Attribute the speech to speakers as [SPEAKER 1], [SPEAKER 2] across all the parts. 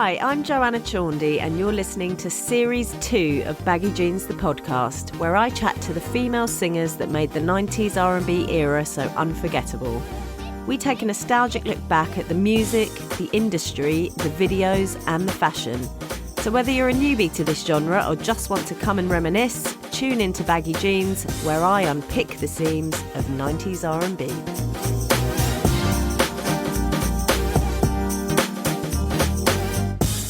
[SPEAKER 1] Hi, I'm Joanna Chaundy, and you're listening to Series 2 of Baggy Jeans, the podcast, where I chat to the female singers that made the 90s R&B era so unforgettable. We take a nostalgic look back at the music, the industry, the videos, and the fashion. So whether you're a newbie to this genre or just want to come and reminisce, tune into Baggy Jeans, where I unpick the seams of 90s R&B.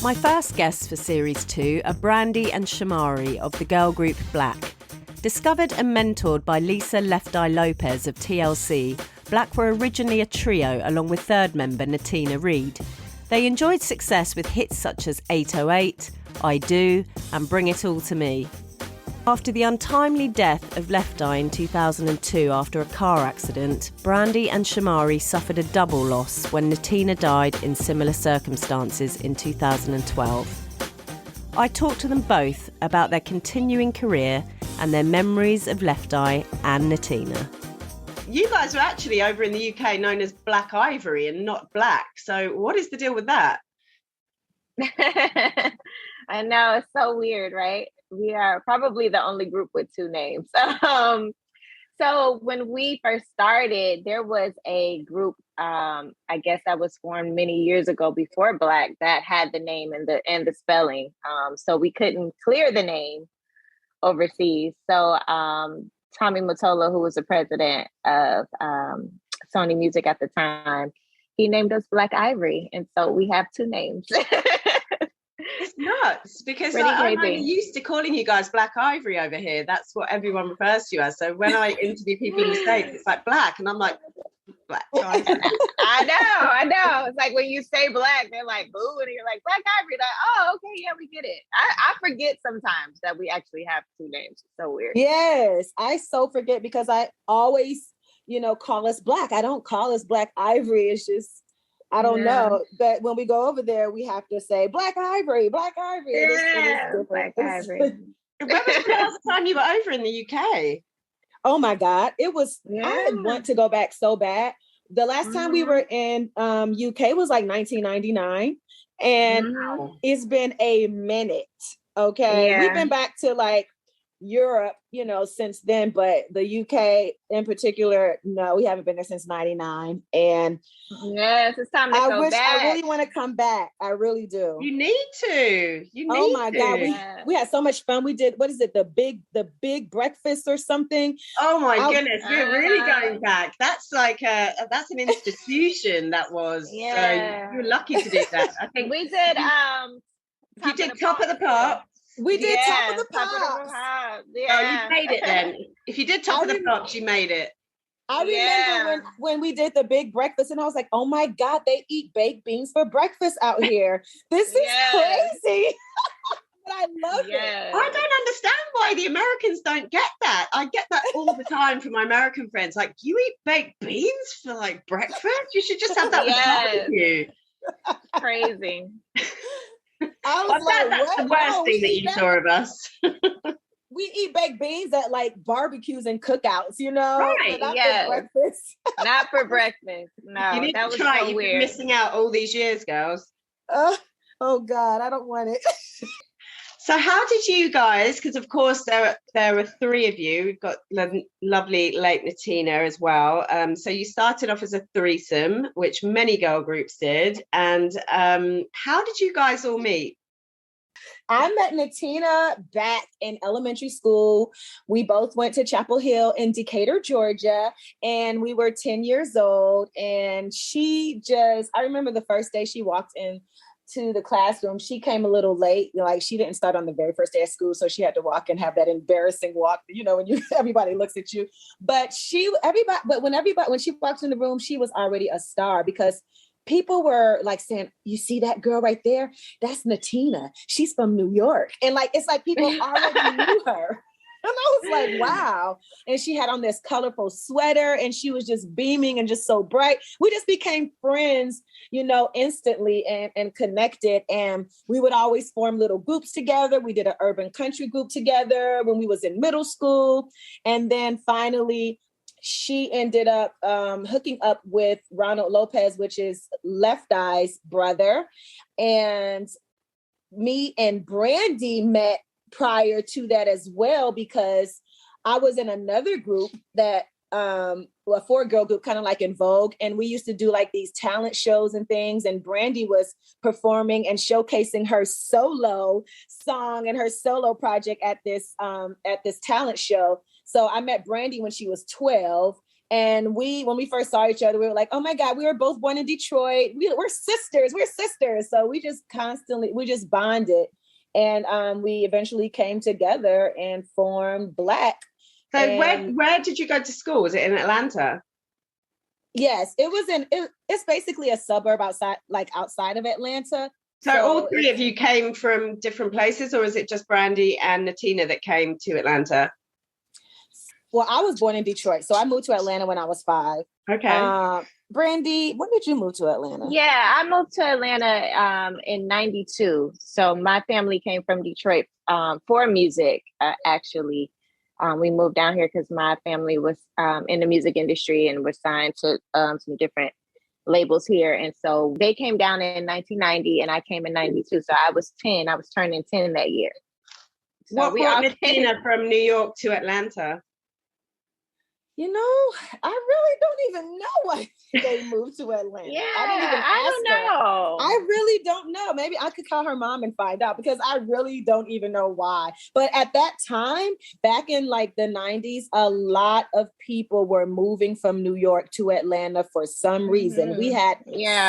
[SPEAKER 1] My first guests for Series 2 are Brandy and Shamari of the girl group Blaque. Discovered and mentored by Lisa Left Eye Lopez of TLC, Blaque were originally a trio along with third member Natina Reed. They enjoyed success with hits such as 808, I Do, and Bring It All to Me. After the untimely death of Left Eye in 2002 after a car accident, Brandy and Shamari suffered a double loss when Natina died in similar circumstances in 2012. I talked to them both about their continuing career and their memories of Left Eye and Natina.
[SPEAKER 2] You guys were actually over in the UK known as Blaque Ivory and not Blaque. So what is the deal with that?
[SPEAKER 3] I know, it's so weird, right? We are probably the only group with two names. So when we first started, there was a group, I guess that was formed many years ago before Blaque that had the name and the spelling. So we couldn't clear the name overseas. So Tommy Mottola, who was the president of Sony Music at the time, he named us Blaque Ivory. And so we have two names.
[SPEAKER 2] It's nuts because I'm only used to calling you guys Blaque Ivory over here. That's what everyone refers to you as. So when I interview people in the States, it's like Blaque, and I'm like, Blaque Ivory.
[SPEAKER 3] I know. It's like when you say Blaque, they're like, boo, and you're like, Blaque Ivory. Like, oh, okay, yeah, we get it. I forget sometimes that we actually have two names. It's so weird.
[SPEAKER 4] Yes, I so forget because I always, call us Blaque. I don't call us Blaque Ivory. It's just, I don't know. But when we go over there, we have to say Blaque Ivory, Blaque Ivory.
[SPEAKER 3] Yeah, Blaque Ivory.
[SPEAKER 2] When was the last time you were over in the UK?
[SPEAKER 4] Oh my God. It was, I want to go back so bad. The last time we were in UK was like 1999. And it's been a minute. Okay.
[SPEAKER 3] Yeah.
[SPEAKER 4] We've been back to like Europe, since then, but the UK in particular, no, we haven't been there since 99. And
[SPEAKER 3] yes, it's time to go back.
[SPEAKER 4] I really want to come back. I really do.
[SPEAKER 2] You need to.
[SPEAKER 4] Oh my God. We had so much fun. We did, what is it? The big breakfast or something.
[SPEAKER 2] Oh my goodness. We're really going back. That's like that's an institution that was.
[SPEAKER 3] Yeah.
[SPEAKER 2] So you're lucky to do that. I think
[SPEAKER 3] we did
[SPEAKER 2] you did Top of the Pop.
[SPEAKER 4] We did Top of the Pops.
[SPEAKER 3] Yeah.
[SPEAKER 2] Oh, you made it then. If you did Top of the Pops, you made it.
[SPEAKER 4] I remember when we did the big breakfast and I was like, oh my God, they eat baked beans for breakfast out here. This is crazy. But I love it.
[SPEAKER 2] I don't understand why the Americans don't get that. I get that all the time from my American friends. Like, you eat baked beans for like breakfast? You should just have that with barbecue.
[SPEAKER 3] Crazy.
[SPEAKER 4] I was
[SPEAKER 2] that's the worst thing that you saw of us.
[SPEAKER 4] We eat baked beans at like barbecues and cookouts,
[SPEAKER 3] Right,
[SPEAKER 4] not for breakfast.
[SPEAKER 3] Not for breakfast. No,
[SPEAKER 2] you need
[SPEAKER 3] that
[SPEAKER 2] to
[SPEAKER 3] was
[SPEAKER 2] try.
[SPEAKER 3] so
[SPEAKER 2] You've
[SPEAKER 3] weird.
[SPEAKER 2] been missing out all these years, girls.
[SPEAKER 4] Oh God, I don't want it.
[SPEAKER 2] So how did you guys, because of course there were three of you, we've got lovely late Natina as well. So you started off as a threesome, which many girl groups did. And how did you guys all meet?
[SPEAKER 4] I met Natina back in elementary school. We both went to Chapel Hill in Decatur, Georgia, and we were 10 years old. And I remember the first day she walked in to the classroom, she came a little late. Like she didn't start on the very first day of school, so she had to walk and have that embarrassing walk. When everybody looks at you. But when she walked in the room, she was already a star because people were like saying, "You see that girl right there? That's Natina. She's from New York." And like it's like people already knew her. And I was like, wow. And she had on this colorful sweater and she was just beaming and just so bright. We just became friends, instantly and connected. And we would always form little groups together. We did an urban country group together when we was in middle school. And then finally, she ended up hooking up with Ronald Lopez, which is Left Eye's brother. And me and Brandy met prior to that as well, because I was in another group that a 4-girl group, kind of like In Vogue, and we used to do like these talent shows and things, and Brandy was performing and showcasing her solo song and her solo project at this talent show. So I met Brandy when she was 12, and when we first saw each other, we were like, oh my God, we were both born in Detroit. We're sisters. So we just bonded. And we eventually came together and formed Blaque.
[SPEAKER 2] So where did you go to school? Was it in Atlanta?
[SPEAKER 4] Yes, it's basically a suburb outside of Atlanta.
[SPEAKER 2] So all three of you came from different places, or is it just Brandy and Natina that came to Atlanta?
[SPEAKER 4] Well, I was born in Detroit, so I moved to Atlanta when I was 5.
[SPEAKER 2] Okay.
[SPEAKER 4] Brandy, when did you move to Atlanta?
[SPEAKER 3] Yeah, I moved to Atlanta in 92. So my family came from Detroit for music, actually. We moved down here because my family was in the music industry and was signed to some different labels here. And so they came down in 1990 and I came in 92. So I was 10. I was turning 10 that year. So
[SPEAKER 2] what brought Natina from New York to Atlanta?
[SPEAKER 4] You know, I really don't even know why they moved to Atlanta.
[SPEAKER 3] Yeah, I don't know.
[SPEAKER 4] I really don't know. Maybe I could call her mom and find out, because I really don't even know why. But at that time, back in like the 90s, a lot of people were moving from New York to Atlanta for some reason. We had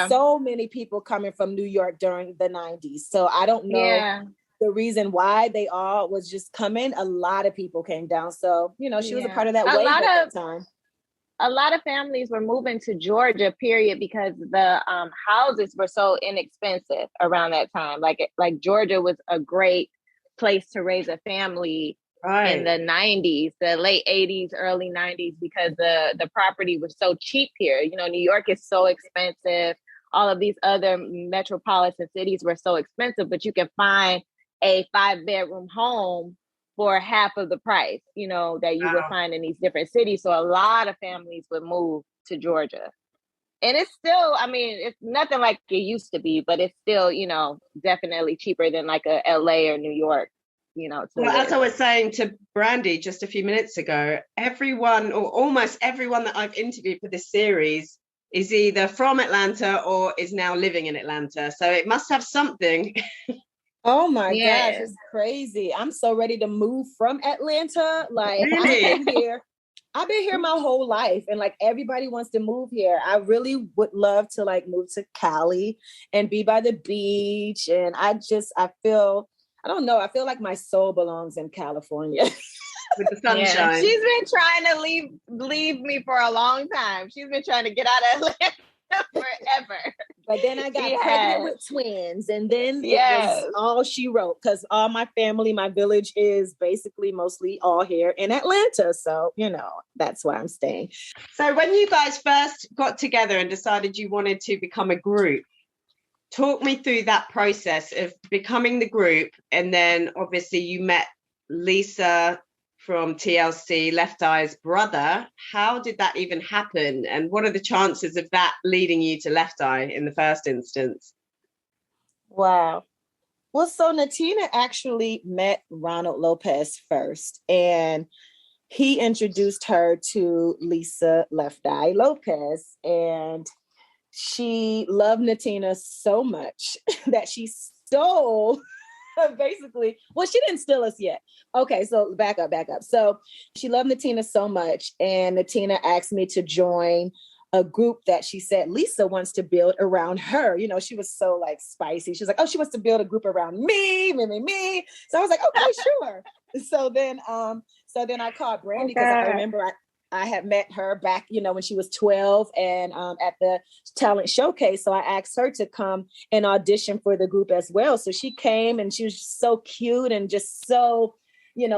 [SPEAKER 4] so many people coming from New York during the 90s. So I don't know. The reason why they all was just coming. A lot of people came down. So, she was a part of that wave at that time.
[SPEAKER 3] A lot of families were moving to Georgia, period, because the houses were so inexpensive around that time. Like Georgia was a great place to raise a family in the 90s, the late 80s, early 90s, because the property was so cheap here. New York is so expensive. All of these other metropolitan cities were so expensive, but you can find a 5-bedroom home for half of the price, that you would find in these different cities. So a lot of families would move to Georgia. And it's still, it's nothing like it used to be, but it's still, definitely cheaper than like a LA or New York, Well,
[SPEAKER 2] as I was saying to Brandy just a few minutes ago, everyone or almost everyone that I've interviewed for this series is either from Atlanta or is now living in Atlanta. So it must have something.
[SPEAKER 4] Oh my gosh, it's crazy. I'm so ready to move from Atlanta. Like,
[SPEAKER 2] really?
[SPEAKER 4] I've been here my whole life, and like everybody wants to move here. I really would love to like move to Cali and be by the beach. And I feel like my soul belongs in California.
[SPEAKER 2] With the sunshine.
[SPEAKER 3] Yeah. She's been trying to leave me for a long time. She's been trying to get out of Atlanta forever.
[SPEAKER 4] But then I got pregnant with twins, and then it was all she wrote, because all my family, my village is basically mostly all here in Atlanta. So, that's why I'm staying.
[SPEAKER 2] So when you guys first got together and decided you wanted to become a group, talk me through that process of becoming the group. And then obviously you met Lisa from TLC, Left Eye's brother. How did that even happen? And what are the chances of that leading you to Left Eye in the first instance?
[SPEAKER 4] Wow. Well, so Natina actually met Ronald Lopez first, and he introduced her to Lisa Left Eye Lopez. And she loved Natina so much that she stole basically, well, she didn't steal us yet. Okay, so back up. So she loved Natina so much, and Natina asked me to join a group that she said Lisa wants to build around her. She was so like spicy. She was like, oh, she wants to build a group around me. So I was like, okay, sure. So then I called Brandy, because I remember I had met her back, when she was 12 and at the talent showcase. So I asked her to come and audition for the group as well. So she came, and she was just so cute and just so,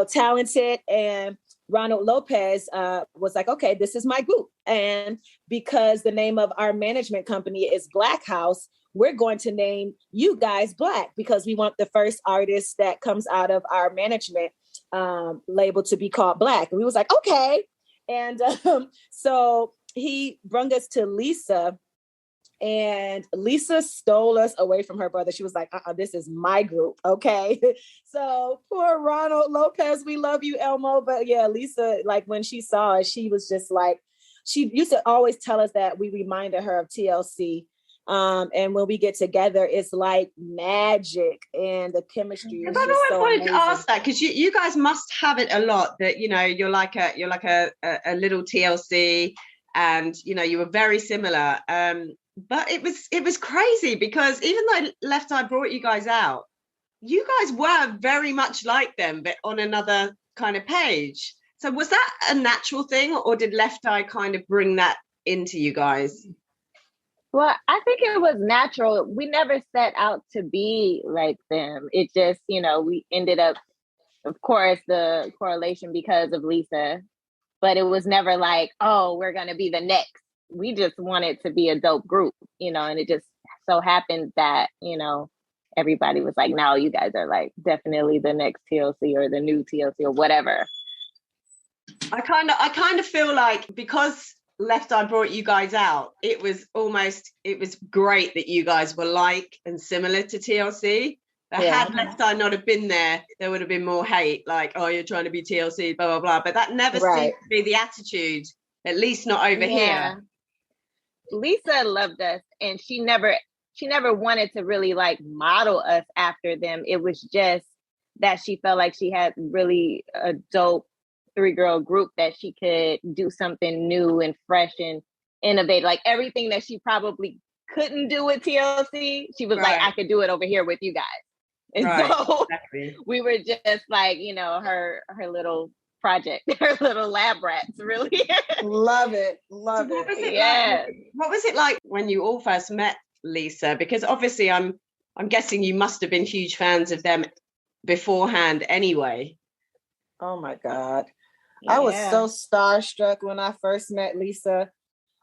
[SPEAKER 4] talented. And Ronald Lopez was like, okay, this is my group. And because the name of our management company is Blaque House, we're going to name you guys Blaque, because we want the first artist that comes out of our management label to be called Blaque. And we was like, okay. And so he brung us to Lisa, and Lisa stole us away from her brother. She was like, this is my group. Okay. So poor Ronald Lopez, we love you, Elmo. But yeah, Lisa, like when she saw us, she was just like, she used to always tell us that we reminded her of TLC. And when we get together, it's like magic, and the chemistry is
[SPEAKER 2] I've
[SPEAKER 4] just
[SPEAKER 2] always
[SPEAKER 4] so
[SPEAKER 2] wanted
[SPEAKER 4] amazing.
[SPEAKER 2] to ask that, because you guys must have it a lot, that you're like a little TLC, and you were very similar. But it was crazy, because even though Left Eye brought you guys out, you guys were very much like them, but on another kind of page. So was that a natural thing, or did Left Eye kind of bring that into you guys?
[SPEAKER 3] Well, I think it was natural. We never set out to be like them. It just, we ended up, of course, the correlation because of Lisa, but it was never like, oh, we're going to be the next. We just wanted to be a dope group, and it just so happened that, everybody was like, no, you guys are like definitely the next TLC or the new TLC or whatever.
[SPEAKER 2] I kind of feel like, because Left Eye brought you guys out, it was great that you guys were like and similar to TLC. But had Left Eye not have been there would have been more hate, like, oh, you're trying to be TLC, blah blah blah. But that never seemed to be the attitude, at least not over here.
[SPEAKER 3] Lisa loved us, and she never wanted to really like model us after them. It was just that she felt like she had really a dope 3-girl group that she could do something new and fresh and innovate. Like everything that she probably couldn't do with TLC, she was like, I could do it over here with you guys. And so we were just like, her little project, her little lab rats, really.
[SPEAKER 4] Love it. What
[SPEAKER 2] was it like when you all first met Lisa? Because obviously I'm guessing you must have been huge fans of them beforehand anyway.
[SPEAKER 4] Oh my God. I was so starstruck when I first met Lisa.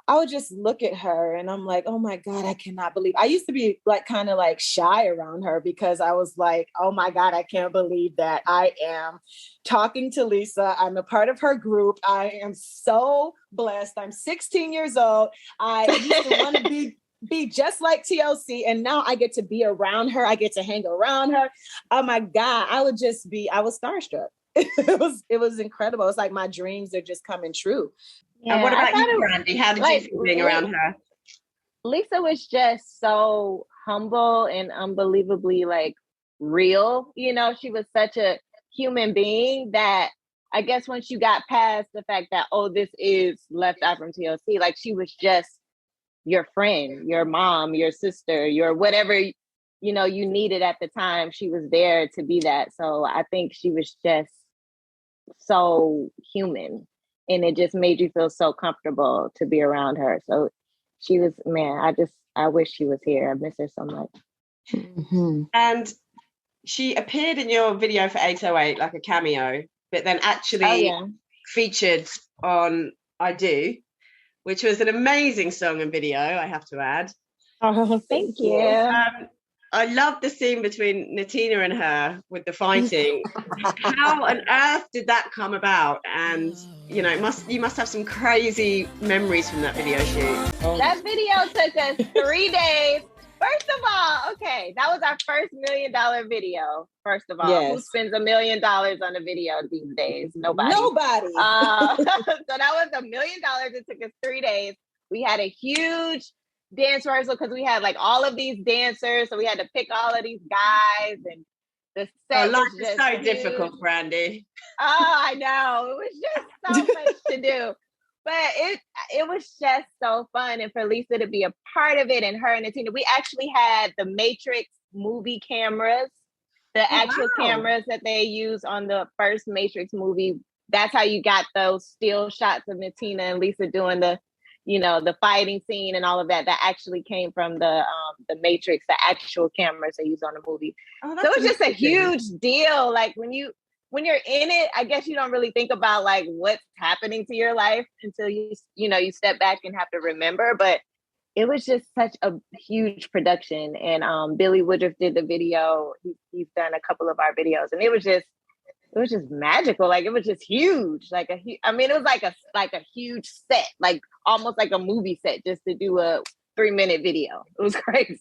[SPEAKER 4] I would just look at her and I'm like, oh my God, I cannot believe. I used to be like kind of like shy around her, because I was like, oh my God, I can't believe that I am talking to Lisa. I'm a part of her group. I am so blessed. I'm 16 years old. I used to want to be just like TLC, and now I get to be around her. I get to hang around her. Oh my God, I was starstruck. It was incredible. It's like my dreams are just coming true.
[SPEAKER 2] Yeah, and what about you, Brandy? How did you feel being around her?
[SPEAKER 3] Lisa was just so humble and unbelievably like real. She was such a human being that I guess once you got past the fact that, oh, this is Left Eye from TLC, like she was just your friend, your mom, your sister, your whatever, you needed at the time. She was there to be that. So I think she was just so human, and it just made you feel so comfortable to be around her. So she was, man, I wish she was here. I miss her so much.
[SPEAKER 2] Mm-hmm. And she appeared in your video for 808, like a cameo, but then actually featured on I Do, which was an amazing song and video, I have to add.
[SPEAKER 3] Oh, thank you.
[SPEAKER 2] I love the scene between Natina and her with the fighting. How on earth did that come about? And you must have some crazy memories from that video shoot.
[SPEAKER 3] That video took us 3 days. First of all, okay, that was our first $1 million video. First of all, who spends $1 million on a video these days? Nobody. So that was $1 million. It took us 3 days. We had a huge dance rehearsal because we had like all of these dancers, so we had to pick all of these guys, and the set
[SPEAKER 2] life
[SPEAKER 3] was
[SPEAKER 2] is
[SPEAKER 3] just
[SPEAKER 2] so
[SPEAKER 3] huge.
[SPEAKER 2] difficult, Brandy.
[SPEAKER 3] Oh, I know. It was just so much to do, but it was just so fun, and for Lisa to be a part of it, and her and Natina, we actually had the Matrix movie cameras, the actual cameras that they used on the first Matrix movie. That's how you got those still shots of Natina and Lisa doing the fighting scene and all of that. That actually came from the Matrix, the actual cameras they use on the movie. So it's just a huge deal. Like when you're in it, I guess you don't really think about like what's happening to your life until you step back and have to remember. But it was just such a huge production. And Billy Woodruff did the video. He's done a couple of our videos, and it was just it was just magical. Like it was just huge. I mean, it was like a huge set, like almost like a movie set, just to do a 3-minute video. It was crazy.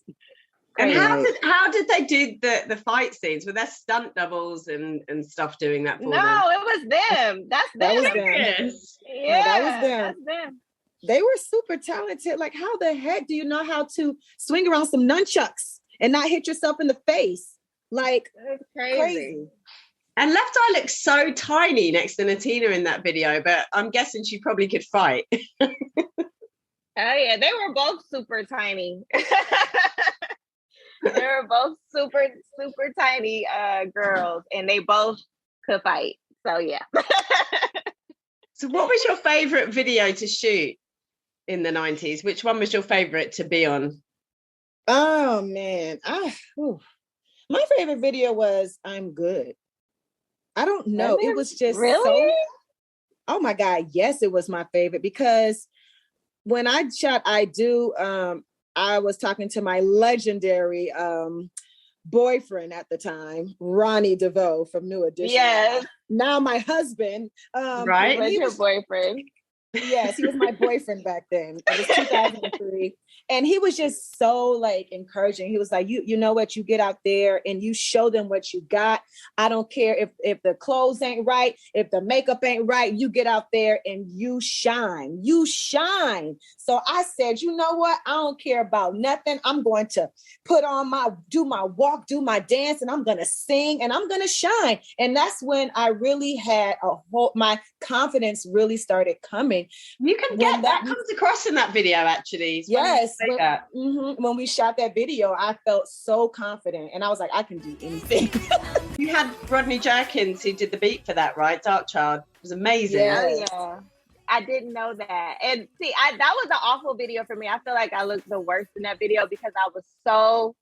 [SPEAKER 2] And how did they do the fight scenes? Were there stunt doubles and stuff doing that for them?
[SPEAKER 3] No, it was them.
[SPEAKER 4] That was them.
[SPEAKER 3] Yeah,
[SPEAKER 4] no, that was them.
[SPEAKER 3] That's them.
[SPEAKER 4] They were super talented. Like, how the heck do you know how to swing around some nunchucks and not hit yourself in the face? Like,
[SPEAKER 3] it's crazy.
[SPEAKER 2] And Left Eye looks so tiny next to Natina in that video, but I'm guessing she probably could fight.
[SPEAKER 3] Oh yeah, they were both super tiny. They were both super, super tiny girls, and they both could fight. So yeah.
[SPEAKER 2] So what was your favorite video to shoot in the 90s? Which one was your favorite to be on?
[SPEAKER 4] Oh man. My favorite video was I'm Good. I don't know. It was just
[SPEAKER 3] really?
[SPEAKER 4] Oh my God. Yes, it was my favorite because when I shot I Do, I was talking to my legendary boyfriend at the time, Ronnie DeVoe from New Edition.
[SPEAKER 3] Yes.
[SPEAKER 4] Now my husband.
[SPEAKER 2] Right.
[SPEAKER 3] He was your boyfriend.
[SPEAKER 4] Yes, he was my boyfriend back then. It was 2003. And he was just so like encouraging. He was like, you know what, you get out there and you show them what you got. I don't care if the clothes ain't right, if the makeup ain't right, you get out there and you shine. You shine. So I said, you know what? I don't care about nothing. I'm going to do my walk, do my dance, and I'm going to sing and I'm going to shine. And that's when I really had my confidence really started coming.
[SPEAKER 2] You can get that comes across in that video, actually.
[SPEAKER 4] Yes. When we shot that video, I felt so confident and I was like, I can do anything.
[SPEAKER 2] You had Rodney Jerkins who did the beat for that, right? Dark Child. It was amazing.
[SPEAKER 3] Yeah. I didn't know that. And see, that was an awful video for me. I feel like I looked the worst in that video because I was so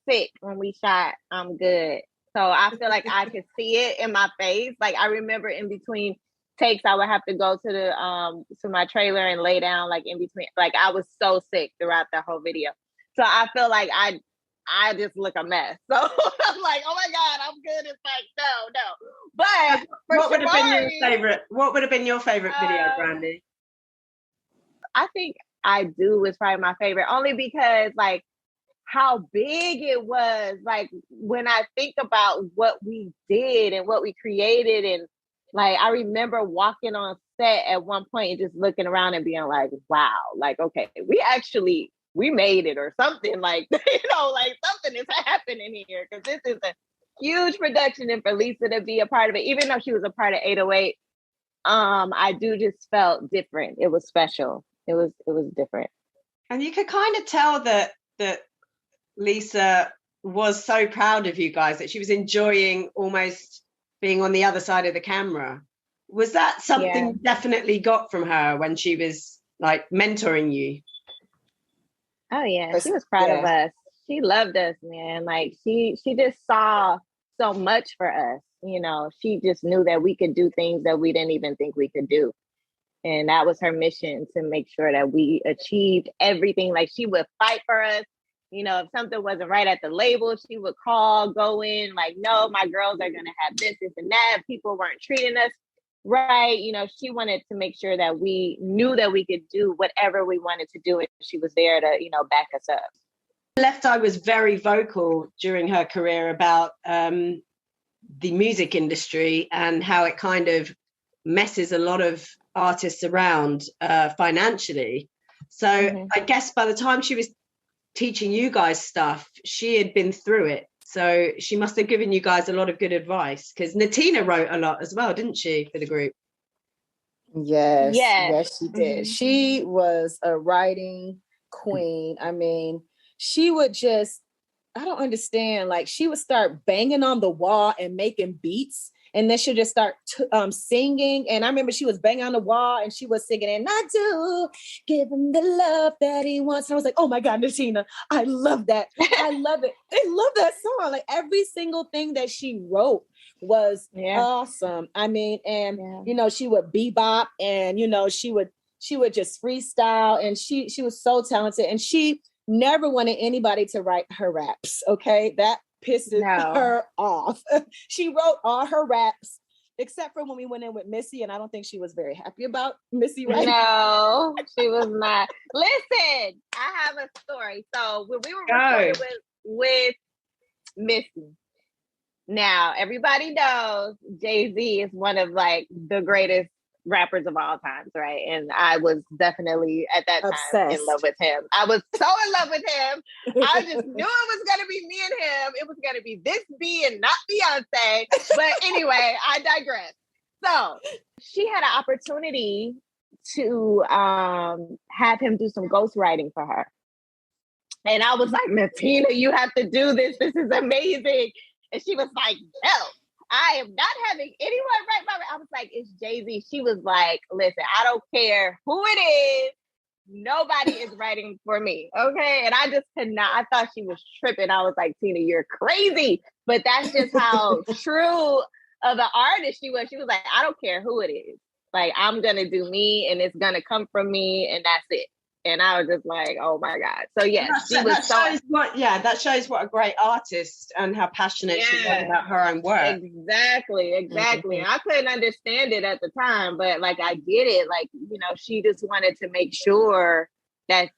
[SPEAKER 3] sick when we shot I'm Good. So I feel like I could see it in my face. Like I remember in between takes, I would have to go to my trailer and lay down like in between. Like I was so sick throughout the whole video. So I feel like I just look a mess. So I'm like, oh my God, I'm good. It's like, no. But
[SPEAKER 2] what would have been your favorite? What would have been your favorite video, Brandy?
[SPEAKER 3] I think I Do was probably my favorite, only because like how big it was. Like when I think about what we did and what we created, and like I remember walking on set at one point and just looking around and being like, wow, like, okay, we made it or something, like, like something is happening here, because this is a huge production. And for Lisa to be a part of it, even though she was a part of 808, I do just felt different. It was special. It was different.
[SPEAKER 2] And you could kind of tell that Lisa was so proud of you guys, that she was enjoying almost being on the other side of the camera. Was that something you definitely got from her when she was like mentoring you?
[SPEAKER 3] Oh yeah, she was proud of us. She loved us, man. Like she just saw so much for us. She just knew that we could do things that we didn't even think we could do. And that was her mission, to make sure that we achieved everything. Like she would fight for us. If something wasn't right at the label, she would go in, like, no, my girls are going to have this and that. People weren't treating us right. She wanted to make sure that we knew that we could do whatever we wanted to do. And she was there to, back us up.
[SPEAKER 2] Left Eye was very vocal during her career about the music industry and how it kind of messes a lot of artists around financially. So I guess by the time she was teaching you guys stuff, she had been through it. So she must have given you guys a lot of good advice, because Natina wrote a lot as well, didn't she, for the group?
[SPEAKER 4] Yes, she did. She was a writing queen. I mean, she would just, I don't understand. Like she would start banging on the wall and making beats, and then she'd just start singing. And I remember she was banging on the wall and she was singing, and I do give him the love that he wants. And I was like, oh my God, Natina, I love that. I love it. I love that song. Like every single thing that she wrote was awesome. I mean, and she would bebop, and she would just freestyle, and she was so talented, and she never wanted anybody to write her raps. Okay, that pisses her off. She wrote all her raps. except for when we went in with Missy, and I don't think she was very happy about Missy, right?
[SPEAKER 3] No, she was not. Listen, I have a story. So when we were recording with Missy, now everybody knows Jay-Z is one of like the greatest rappers of all times, right? And I was definitely at that time in love with him. I was so in love with him. I just knew it was gonna be me and him. It was gonna be this B and not Beyonce. But anyway, I digress. So she had an opportunity to have him do some ghostwriting for her. And I was like, Natina, you have to do this. This is amazing. And she was like, no, I am not having anyone write my. I was like, it's Jay-Z. She was like, listen, I don't care who it is. Nobody is writing for me. Okay. And I just could not. I thought she was tripping. I was like, Tina, you're crazy. But that's just how true of an artist she was. She was like, I don't care who it is. Like, I'm going to do me and it's going to come from me. And that's it. And I was just like, oh my God. So yes,
[SPEAKER 2] that shows what a great artist and how passionate she was about her own work.
[SPEAKER 3] Exactly. Mm-hmm. I couldn't understand it at the time, but like I get it. Like, you know, she just wanted to make sure that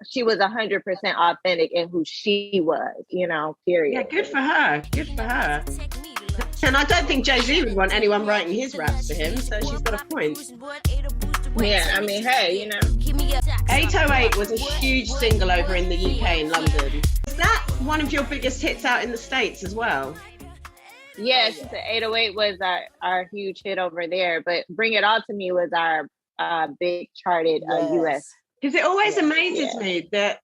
[SPEAKER 3] she was 100% authentic in who she was, you know, period.
[SPEAKER 2] Yeah, good for her. And I don't think Jay-Z would want anyone writing his raps for him, so she's got a point.
[SPEAKER 3] Yeah, I mean, hey, you know.
[SPEAKER 2] 808 was a huge single over in the UK in London. Was that one of your biggest hits out in the States as well?
[SPEAKER 3] Yes, the 808 was our huge hit over there, but Bring It All to Me was our big charted US.
[SPEAKER 2] Because it always amazes me that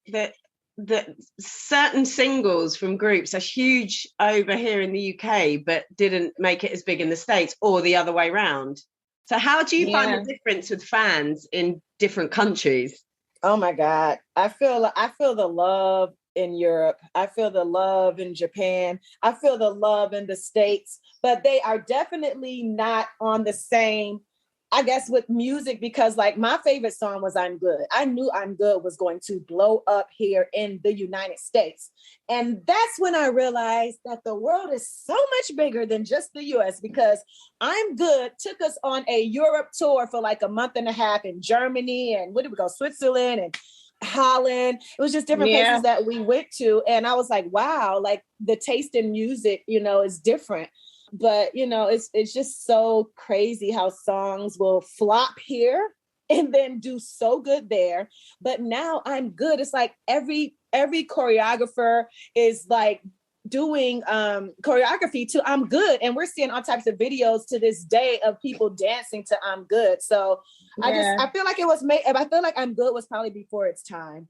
[SPEAKER 2] certain singles from groups are huge over here in the UK, but didn't make it as big in the States, or the other way around. So how do you find the difference with fans in different countries?
[SPEAKER 4] Oh my God. I feel the love in Europe. I feel the love in Japan. I feel the love in the States, but they are definitely not on the same, I guess, with music, because like my favorite song was I'm Good. I knew I'm Good was going to blow up here in the United States. And that's when I realized that the world is so much bigger than just the US, because I'm Good took us on a Europe tour for like a month and a half in Germany. And where did we go? Switzerland and Holland. It was just different places that we went to. And I was like, wow, like the taste in music, you know, is different. But, you know, it's just so crazy how songs will flop here and then do so good there. But now I'm Good. It's like every choreographer is like doing choreography to I'm Good. And we're seeing all types of videos to this day of people dancing to I'm Good. So I feel like it was made. I feel like I'm Good was probably before its time.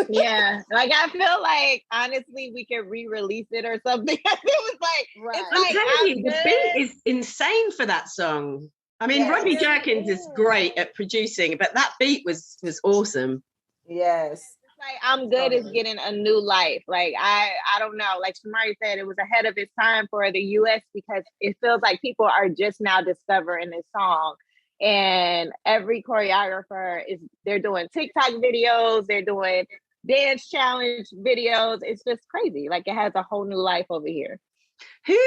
[SPEAKER 3] Yeah, like I feel like honestly we could re-release it or something. It was like, it's
[SPEAKER 2] I'm
[SPEAKER 3] like,
[SPEAKER 2] telling you, the beat is insane for that song. I mean, Rodney Jerkins is great at producing, but that beat was awesome.
[SPEAKER 4] Yes.
[SPEAKER 3] Like I'm Good is getting a new life. Like I don't know. Like Shamari said, it was ahead of its time for the US because it feels like people are just now discovering this song. And every choreographer they're doing TikTok videos, they're doing dance challenge videos. It's just crazy. Like it has a whole new life over here.
[SPEAKER 2] Who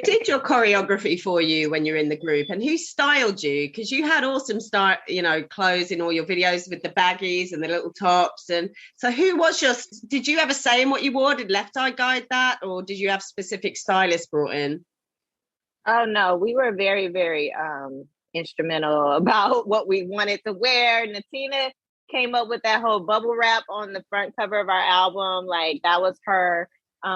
[SPEAKER 2] did your choreography for you when you're in the group, and who styled you? Because you had awesome style, you know, clothes in all your videos with the baggies and the little tops. And so did you ever say in what you wore? Did Left Eye guide that, or did you have specific stylists brought in?
[SPEAKER 3] Oh no, we were very, very instrumental about what we wanted to wear. Natina came up with that whole bubble wrap on the front cover of our album. Like that was her.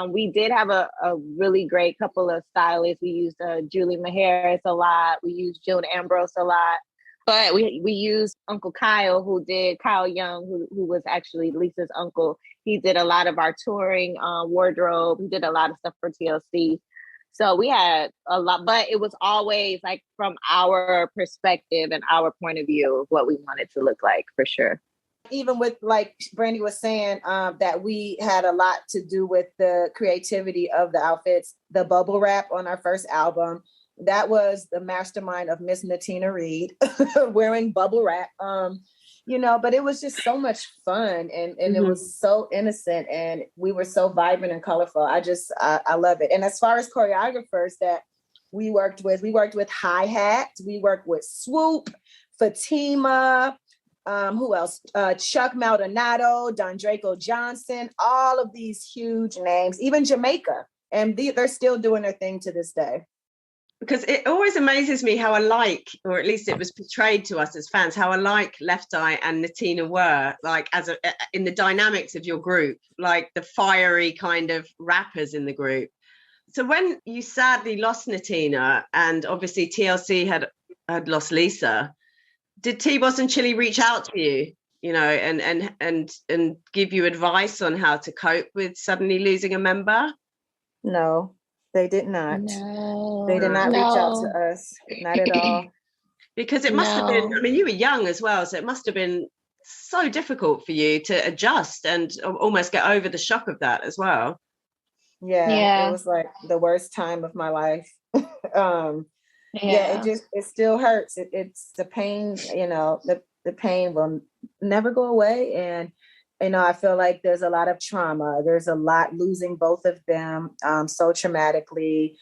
[SPEAKER 3] We did have a really great couple of stylists. We used Julie Maharis a lot. We used June Ambrose a lot. But we used Uncle Kyle, Kyle Young, who was actually Lisa's uncle. He did a lot of our touring wardrobe. He did a lot of stuff for TLC. So we had a lot, but it was always like from our perspective and our point of view of what we wanted to look like, for sure.
[SPEAKER 4] Even with, like Brandy was saying, that we had a lot to do with the creativity of the outfits. The bubble wrap on our first album, that was the mastermind of Miss Natina Reed wearing bubble wrap. You know, but it was just so much fun and it was so innocent and we were so vibrant and colorful. I love it. And as far as choreographers that We worked with Hi-Hat. We worked with Swoop, Fatima, who else? Chuck Maldonado, Don Draco Johnson, all of these huge names, even Jamaica. And they're still doing their thing to this day.
[SPEAKER 2] Because it always amazes me how alike, or at least it was portrayed to us as fans, how alike Left Eye and Natina were, like in the dynamics of your group, like the fiery kind of rappers in the group. So when you sadly lost Natina, and obviously TLC had lost Lisa, did T-Boss and Chili reach out to you, and give you advice on how to cope with suddenly losing a member?
[SPEAKER 4] No, they did not.
[SPEAKER 3] No,
[SPEAKER 4] they did not reach out to us, not at all.
[SPEAKER 2] Because it must have been, I mean, you were young as well, so it must have been so difficult for you to adjust and almost get over the shock of that as well.
[SPEAKER 4] Yeah. It was like the worst time of my life. It still hurts. It's the pain, the pain will never go away. And I feel like there's a lot of trauma. There's a lot losing both of them so traumatically.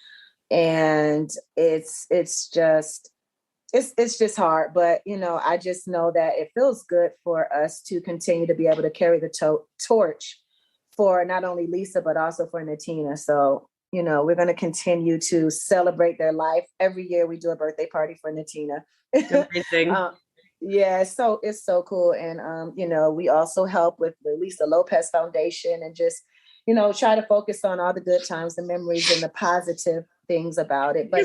[SPEAKER 4] And it's just hard. But, I just know that it feels good for us to continue to be able to carry the torch for not only Lisa, but also for Natina. So, we're going to continue to celebrate their life. Every year we do a birthday party for Natina.
[SPEAKER 2] Amazing.
[SPEAKER 4] So it's so cool. And, we also help with the Lisa Lopez Foundation and just, try to focus on all the good times, the memories and the positive things about it. But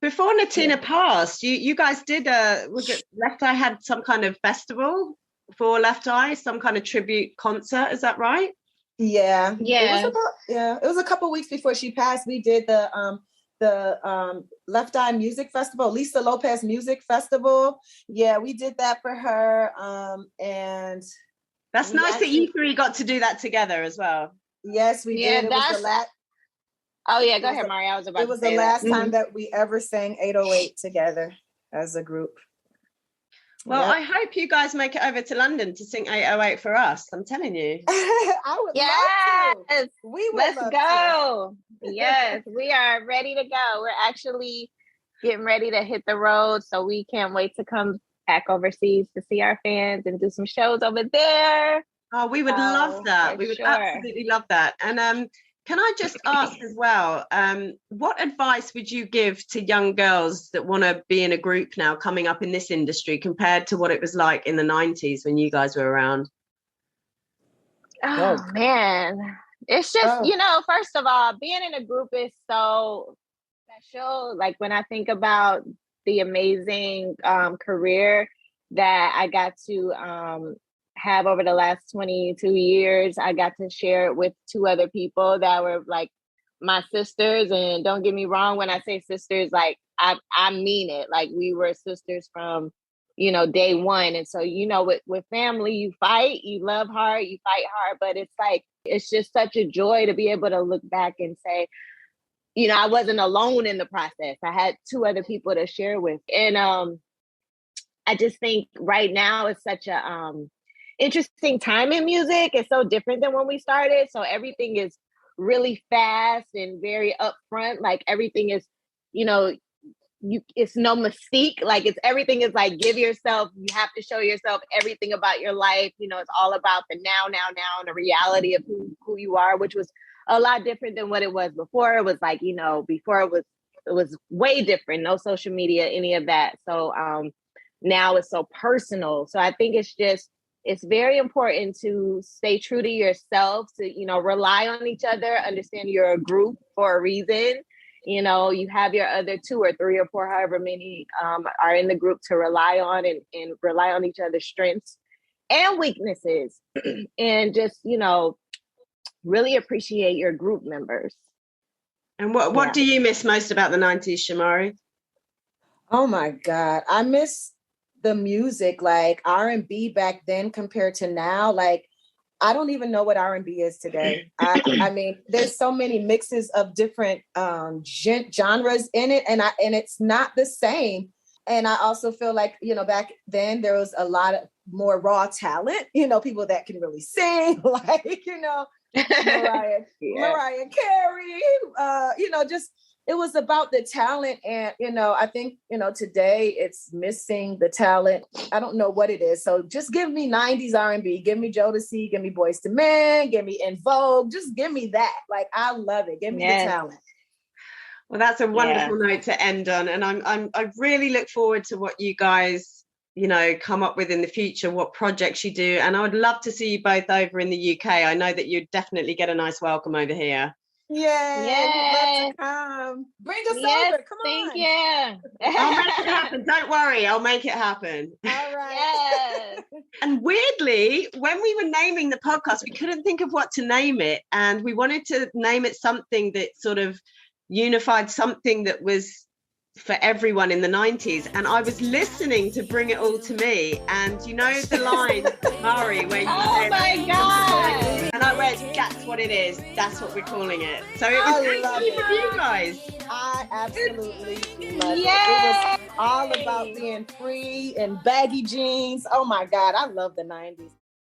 [SPEAKER 2] before Natina passed, you guys did was it Left Eye had some kind of festival for Left Eye, some kind of tribute concert, is that right?
[SPEAKER 4] Yeah. It was a couple of weeks before she passed. We did the Left Eye Music Festival, Lisa Lopez Music Festival. Yeah, we did that for her. And
[SPEAKER 2] that's nice that you three got to do that together as well.
[SPEAKER 4] Yes, we did. It was the last.
[SPEAKER 3] Oh yeah, go ahead, Mari. It
[SPEAKER 4] was the last time that we ever sang 808 together as a group.
[SPEAKER 2] Well, I hope you guys make it over to London to sing 808 for us. I'm telling you.
[SPEAKER 4] I would love to.
[SPEAKER 3] Let's go. Yes, we are ready to go. We're actually getting ready to hit the road, so we can't wait to come back overseas to see our fans and do some shows over there.
[SPEAKER 2] Oh, we would love that. We would absolutely love that. And can I just ask as well, what advice would you give to young girls that want to be in a group now coming up in this industry compared to what it was like in the 90s when you guys were around?
[SPEAKER 3] Oh, man. It's just, first of all, being in a group is so special. Like when I think about the amazing career that I got to have over the last 22 years, I got to share it with two other people that were like my sisters. And don't get me wrong, when I say sisters, like I mean it. Like we were sisters from, day one. And so, with family, you fight, you love hard, you fight hard, but it's like, it's just such a joy to be able to look back and say, I wasn't alone in the process. I had two other people to share with. And I just think right now it's such a interesting time in music. It's so different than when we started. So everything is really fast and very upfront. Like everything is, it's no mystique. Like everything is like, give yourself, you have to show yourself everything about your life. It's all about the now, and the reality of who you are, which was a lot different than what it was before. It was like, before it was way different. No social media, any of that. So now it's so personal. So I think it's very important to stay true to yourself, to, rely on each other, understand you're a group for a reason. You have your other 2 or 3 or 4, however many are in the group to rely on and rely on each other's strengths and weaknesses. And just, really appreciate your group members.
[SPEAKER 2] And what do you miss most about the 90s, Shamari?
[SPEAKER 4] Oh my God. I miss the music, like R&B back then compared to now. Like, I don't even know what R&B is today. I mean, there's so many mixes of different genres in it, and it's not the same. And I also feel like, back then there was a lot of more raw talent, people that can really sing, like, Mariah Carey, just it was about the talent. And, I think, today it's missing the talent. I don't know what it is. So just give me 90s R&B, give me Jodeci, give me Boyz II Men, give me In Vogue, just give me that. Like, I love it. Give me the talent.
[SPEAKER 2] Well, that's a wonderful note to end on. And I really look forward to what you guys, come up with in the future, what projects you do. And I would love to see you both over in the UK. I know that you'd definitely get a nice welcome over here.
[SPEAKER 4] Yeah, love to come. Bring us over. Come on.
[SPEAKER 3] Thank you.
[SPEAKER 2] I'll make it happen. Don't worry. I'll make it happen.
[SPEAKER 4] All right.
[SPEAKER 3] Yes.
[SPEAKER 2] And weirdly, when we were naming the podcast, we couldn't think of what to name it. And we wanted to name it something that sort of unified, something that was for everyone in the 90s. And I was listening to Bring It All to Me, and the line, Mari, where you
[SPEAKER 3] oh my God,
[SPEAKER 2] and I went, that's what it is, that's what we're calling it. So it was thank you for you guys.
[SPEAKER 4] I absolutely love it. It was all about being free and baggy jeans. Oh my God, I love the 90s.